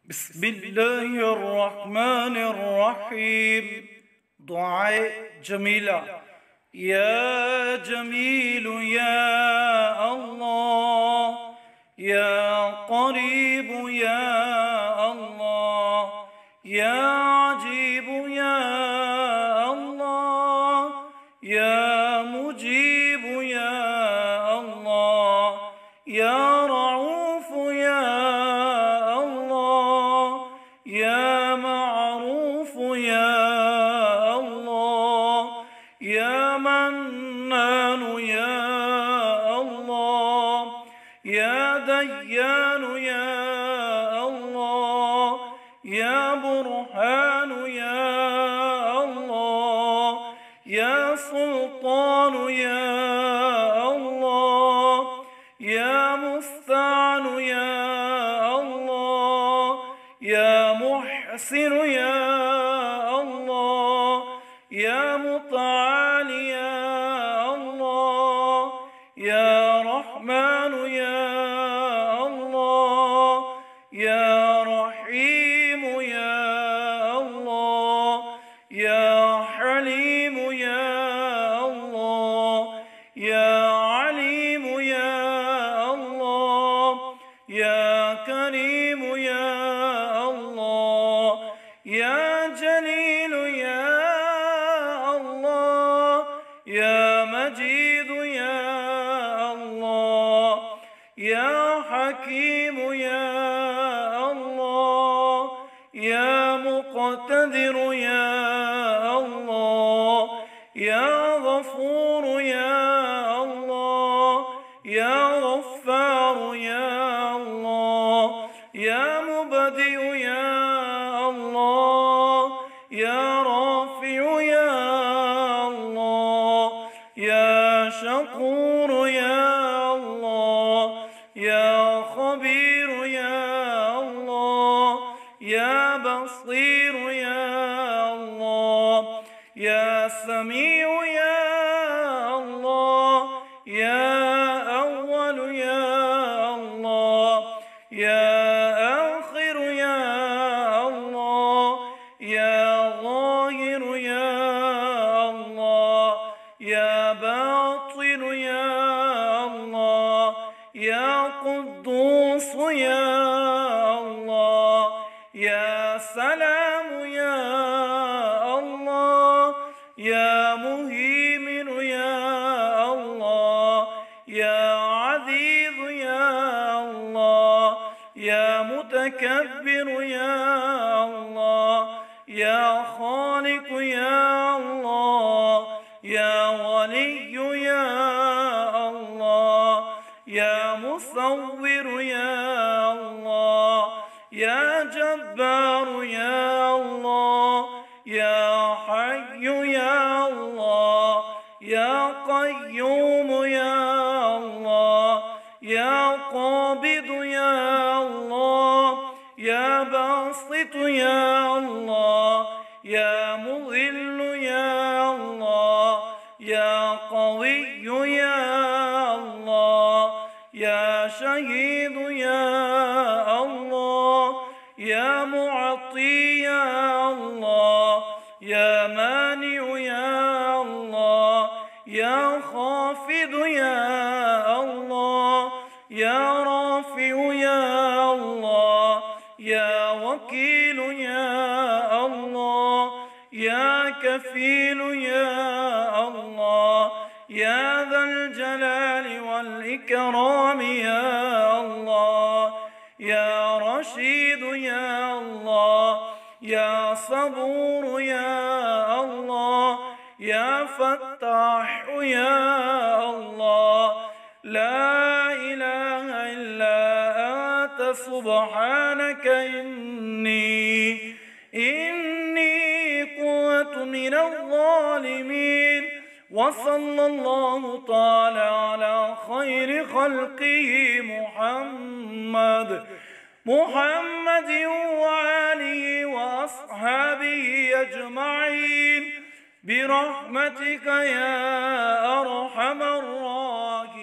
بسم الله الرحمن الرحيم. دعاء جميلة. يا جميل يا الله، يا قريب يا الله، يا عجيب يا الله، يا مجيب يا الله، يا رعوف يا الله، يا معروف يا الله، يا منان يا الله، يا ديان يا الله، يا برهان يا الله، يا سلطان يا الله، يا مستعان يا الله، يا محسن يا الله، يا متعالي يا الله، يا رحمن يا الله، يا رحيم يا الله، يا حليم يا الله، يا عليم يا الله، يا كريم يا الله، يا جليل يا الله، يا مجيد يا الله، يا حكيم يا الله، يا مقتدر يا الله، يا غفور يا الله، يا غفار يا الله، يا مبدئ يا الله، يا رافع يا الله، يا شكور يا الله، يا خبير يا الله، يا بصير يا الله، يا سميع يا الله، يا أول يا الله، يا آخر يا الله، يا ظاهر يا الله، يا باطن يا الله، يا قدوس يا الله، يا سلام يا الله، يا مهيمن يا الله، يا عزيز يا الله، يا متكبر يا الله، يا خالق يا الله، يا ولي يا الله، يا مصور يا الله، يا جبار يا الله، يا حي يا الله، يا قيوم يا الله، يا قابض يا الله، يا باسط يا الله، يا مذل يا الله، يا قوي يا الله، يا شهيد يا الله، يا معطي يا الله، يا مانع يا الله، يا خافض يا الله، يا رافع يا الله، يا وكيل يا الله، يا كفيل يا الله، يا ذا الجلال والإكرام يا الله، يا رشيد يا الله، يا صبور يا الله، يا فتاح يا الله، لا إله إلا أنت سبحانك إني كنت من الظالمين. وصلى الله تعالى على خير خلقه محمد وآله وأصحابه أجمعين برحمتك يا أرحم الراحمين.